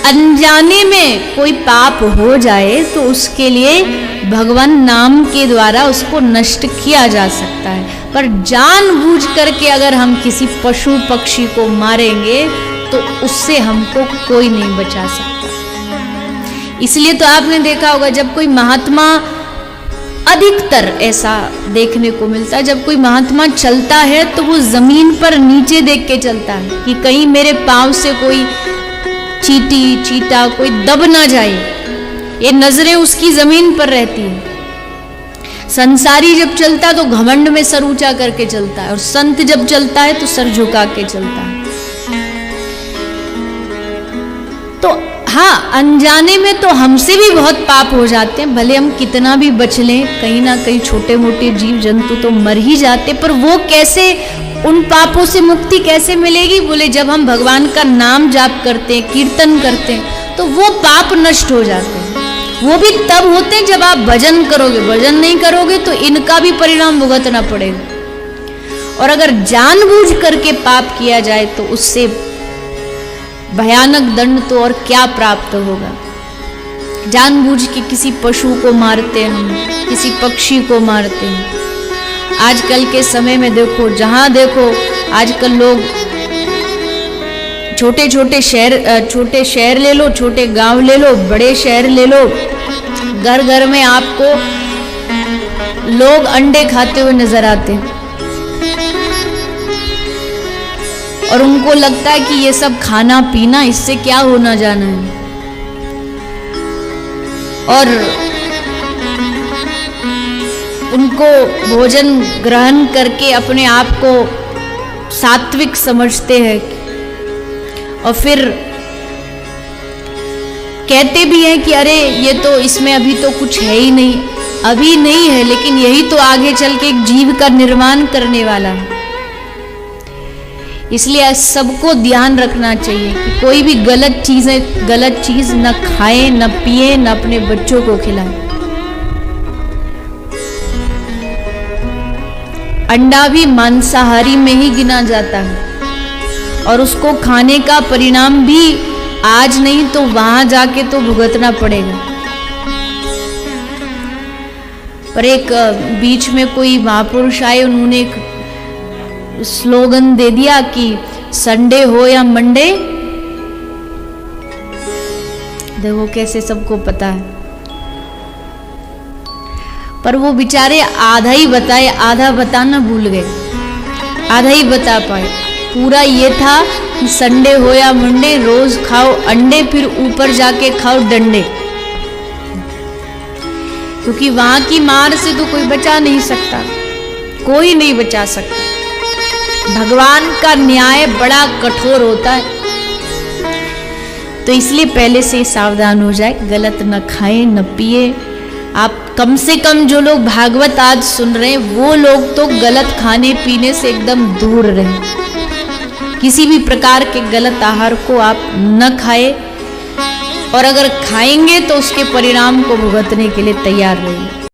अनजाने में कोई पाप हो जाए तो उसके लिए भगवान नाम के द्वारा उसको नष्ट किया जा सकता है, पर जानबूझ करके अगर हम किसी पशु पक्षी को मारेंगे तो उससे हमको कोई नहीं बचा सकता। इसलिए तो आपने देखा होगा जब कोई महात्मा, अधिकतर ऐसा देखने को मिलता है, जब कोई महात्मा चलता है तो वो जमीन पर नीचे देख के चलता है कि कहीं मेरे पांव से कोई चींटी चीता कोई दब ना जाए, ये नजरें उसकी जमीन पर रहती है। संसारी जब चलता तो घमंड में सर ऊंचा करके चलता है, और संत जब चलता है तो सर झुका के चलता है। तो हाँ, अनजाने में तो हमसे भी बहुत पाप हो जाते हैं, भले हम कितना भी बच लें, कहीं ना कहीं छोटे मोटे जीव जंतु तो मर ही जाते, पर वो कैसे, उन पापों से मुक्ति कैसे मिलेगी? बोले जब हम भगवान का नाम जाप करते हैं, कीर्तन करते हैं, तो वो पाप नष्ट हो जाते हैं। वो भी तब होते हैं जब आप भजन करोगे, भजन नहीं करोगे तो इनका भी परिणाम भुगतना पड़ेगा। और अगर जानबूझ करके पाप किया जाए तो उससे भयानक दंड तो और क्या प्राप्त होगा। जानबूझ के किसी पशु को मारते हैं, हम किसी पक्षी को मारते हैं। आजकल के समय में देखो, जहां देखो आजकल लोग छोटे छोटे शहर ले लो, छोटे गांव ले लो, बड़े शहर ले लो, घर घर में आपको लोग अंडे खाते हुए नजर आते हैं, और उनको लगता है कि ये सब खाना पीना इससे क्या होना जाना है। और उनको भोजन ग्रहण करके अपने आप को सात्विक समझते हैं, और फिर कहते भी हैं कि अरे ये तो इसमें अभी तो कुछ है ही नहीं, अभी नहीं है, लेकिन यही तो आगे चल के एक जीव का निर्माण करने वाला है। इसलिए सबको ध्यान रखना चाहिए कि कोई भी गलत चीज न खाएं, न पिए, न अपने बच्चों को खिलाएं। अंडा भी मांसाहारी में ही गिना जाता है, और उसको खाने का परिणाम भी आज नहीं तो वहां जाके तो भुगतना पड़ेगा। पर एक बीच में कोई महापुरुष आए, उन्होंने एक स्लोगन दे दिया कि संडे हो या मंडे, देखो कैसे सबको पता है, पर वो बेचारे आधा ही बताए, आधा बताना भूल गए, आधा ही बता पाए। पूरा ये था कि संडे हो या मंडे रोज खाओ अंडे, फिर ऊपर जाके खाओ डंडे, क्योंकि वहां की मार से तो कोई बचा नहीं सकता, कोई नहीं बचा सकता। भगवान का न्याय बड़ा कठोर होता है, तो इसलिए पहले से सावधान हो जाए, गलत न खाएं न पिए। आप कम से कम जो लोग भागवत आज सुन रहे हैं वो लोग तो गलत खाने पीने से एकदम दूर रहें, किसी भी प्रकार के गलत आहार को आप न खाएं, और अगर खाएंगे तो उसके परिणाम को भुगतने के लिए तैयार रहिए।